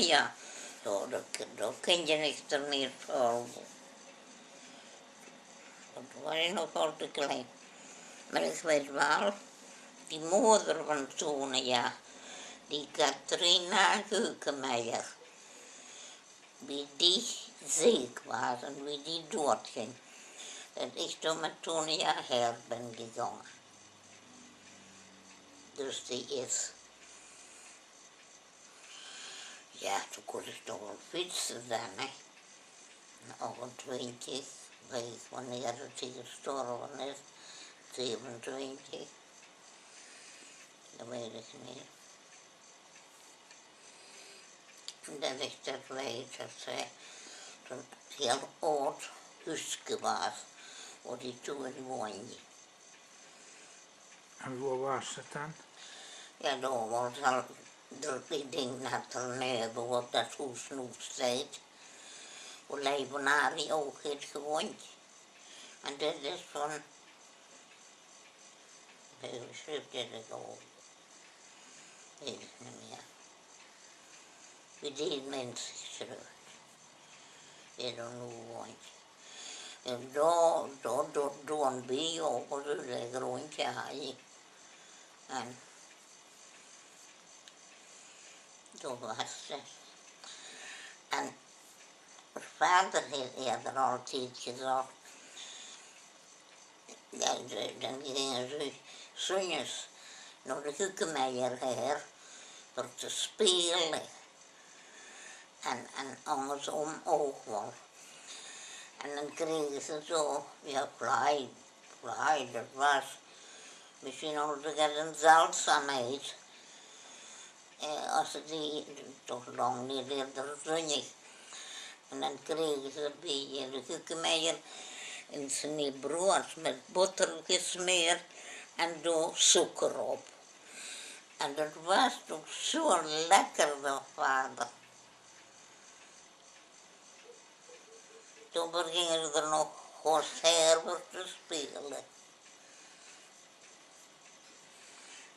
Tonia. Zo, dat kan je niet er meer voor. Dat was je nog al te klein. Maar ik weet wel, die moeder van Tonia, die Katrina Geukemeijer, wie die ziek was en wie die doodging, dat ik toen met Tonia her ben gegaan. Dus die is, ja, toen kon ik toch wel fietsen dan, hè. 28, weet ik wanneer het gestorven is, 27, dat weet ik niet. En dat ik dat weet, dat zij een heel oud huisje was, waar die toen woonde. En waar was het dan? Ja, daar was al, ik denk dat er neven wat dat huis nu staat, waar Leibonarie ook heeft gewoond. En dat is van, hoe schreef dat ook? Weet ik niet meer. Wie die mensen schreef, die er nu woont. En daar een bio, ook een grondje had. En toen was het. En mijn vader heeft eerder altijd gezegd, dan gingen ze zonjes naar de Geukemeijer her voor te spelen. En andersom ook wel. En dan kregen ze zo, ja, vlaai, dat was misschien ook een zeldzaamheid. Als ze die toch lang niet eerder zonnig. En dan kregen ze bij de Geukemeijer een snee brood met boter gesmeerd en door suiker op. En dat was toch zo lekker, dat vader. Toen gingen ze er nog Gosherber te spelen.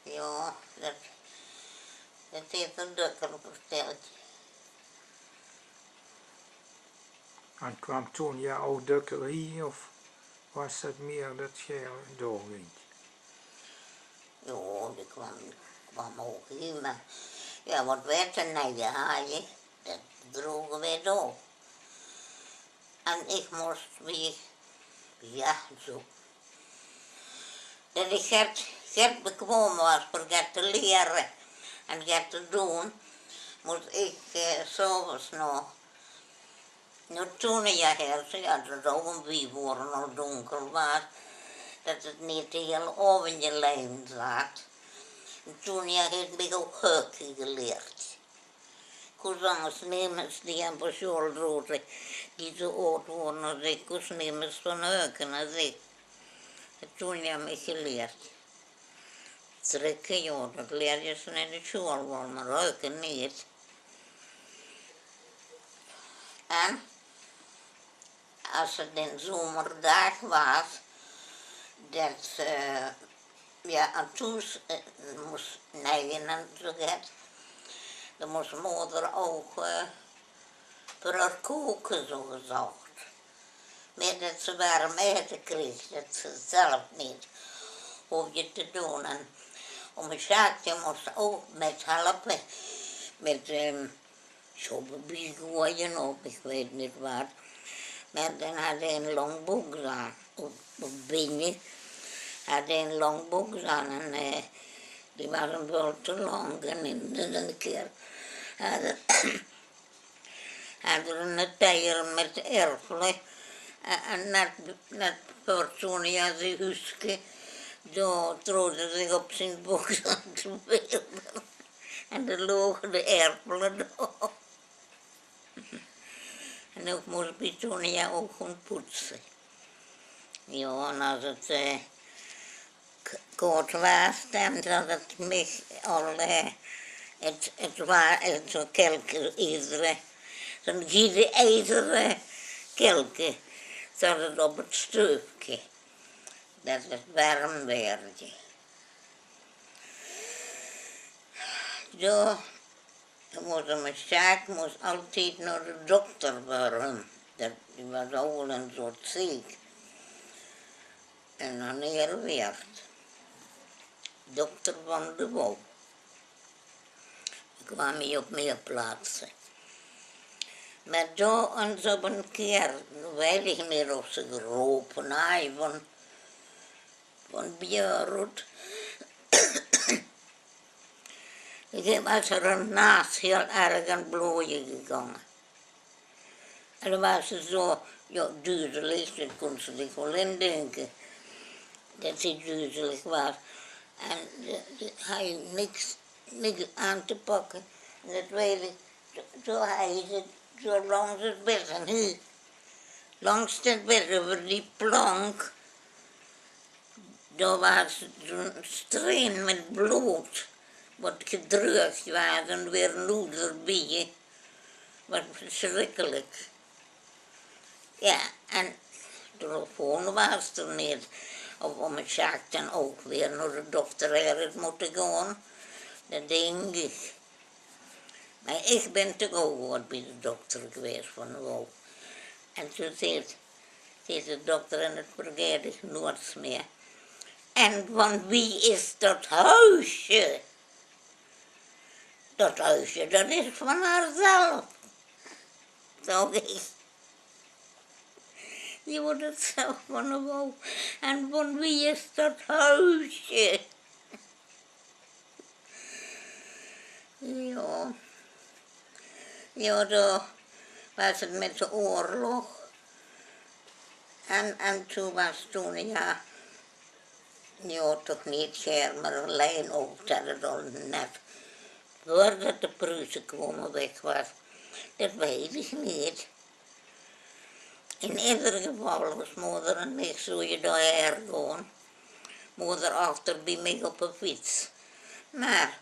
Ja, dat heeft een dukker verteld. En kwam Tonia ook dukker hier of was het meer dat jij doorging? Ja, die kwam ook hier, maar ja, wat werd er naar je haaien, dat droegen wij door. En ik moest weer, ja, zo. Dat ik het bekwaam was voor het te leren en het te doen, moest ik s'avonds nog naar Tonia her, ja, dat ook een wie worden al donker was, dat het niet de hele avond alleen zat. En Tonia heeft mij ook heuken geleerd. Cousinsnemers die hebben schoolroten, die zo oud worden als ik, cousinsnemers van heuken als ik. En Tonia mij geleerd. Trekken, ja, dat leer je ze in de school wel, maar heuken niet. En als het een zomerdag was, dat ja, en toen moest naaien en zo gaat, dan moest moeder ook voor haar koken, zo gezegd. Maar dat ze warm eten kreeg, dat ze zelf niet hoef je te doen. En om een zaakje moest ook met helpen, met zo'n gooien op, ik weet niet wat. Maar dan had hij een lang boek aan, op binnen had hij een lang boek aan en die waren wel te lang. En een keer had er een teier met erfelen en net voor Tonia zijn huisje, daar troodde zich op zijn boek aan te spelen. En er logen de erfelen daar. En ik moest bij Tonia ook gaan poetsen. Ja, en als het koud was, dan had het mij al, het zo'n kelken, ijzeren, zo'n giede ijzeren kelken, zat het op het steufje, dat het warm werd. Ja, Mijn zaak moest altijd naar de dokter worden. Die was al een soort ziek. En wanneer werd dokter van de Wouw. Ik kwam hier op meer plaatsen. Maar daar eens op een keer, weet ik niet of ze geroepen hebben van Björn. Ik was er een naast heel erg aan blooien gegaan. En dan was ze zo, ja, duizelig, dat kon ze zich wel indenken. Dat ze duizelig was. En hij niks aan te pakken. En dat weet ik, zo hij ze zo langs het bed. En hier, langs het bed over die plank, daar was zo'n streen met bloed. Wat gedrukt was en weer noed erbij. Wat verschrikkelijk. Ja, en de telefoon was er niet. Of mijn zaak dan ook weer naar de dokter eruit moeten gaan. Dat denk ik. Maar ik ben toch ook wat bij de dokter geweest van wow. En toen zei de dokter, en het vergeet ik nooit meer. En van wie is dat huisje? Dat huisje, dat is van haarzelf. Zo ik. Die wordt het zelf van de wou. En van wie is dat huisje? Ja. Ja, daar was het met de oorlog. En toen was Tonia, ja toch niet scher, maar alleen ook dat het al net voordat de Pruisen kwamen weg was. Dat weet ik niet. In ieder geval was moeder en ik zo je daar gaan. Moeder achter bij mij op een fiets. Maar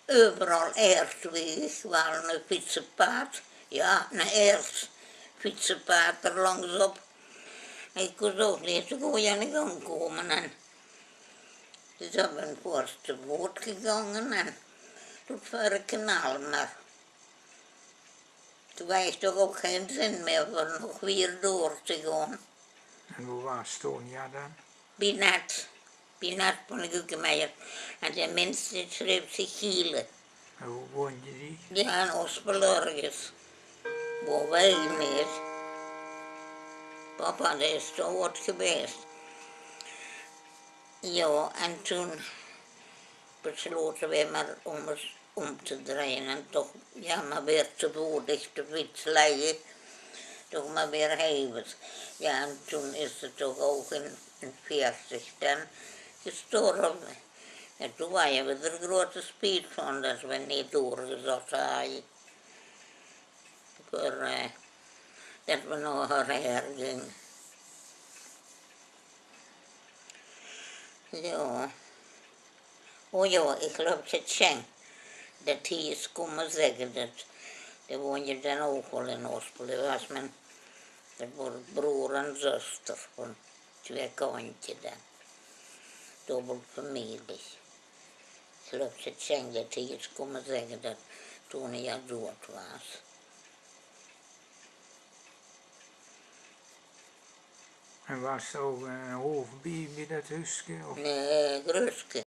overal eerstweg waren een fietsenpad. Ja, een eerst fietsenpad er langsop. Ik kon ook niet zo goed aan de gang komen. En dus ik ben voorst te boot gegaan en tot voor het kanaal. Maar toen was toch ook geen zin meer om nog weer door te gaan. En hoe was Tonia dan? Binat van de Gukkemeijer. En de mensen schreef zich Gielen. En hoe woonde die? Die gaan Ospelorgers. Waar wij niet. Papa, dat is zo wat geweest. Ja, en toen besloten wij maar om eens om te draaien. En toch, ja, maar weer te voedig de fiets leggen. Toch maar weer heen. Ja, en toen is ze toch ook in 40 dan gestorven. En toen waren we er grote spijt van dat we niet doorgezet hadden. Voor dat we nog haar gingen. Ja. Oh ja, ik geloof het Schenk. Dat hij is komen zeggen dat woon je dan ook wel in Ospelen. Dat was broer en zuster van 2 kantjes dan. Dubbel familie. Ik geloof het Schenk dat hij is komen zeggen dat Tonia dood was. En was er ook een hoofdbij bij dat huisje? Of? Nee, Gruske.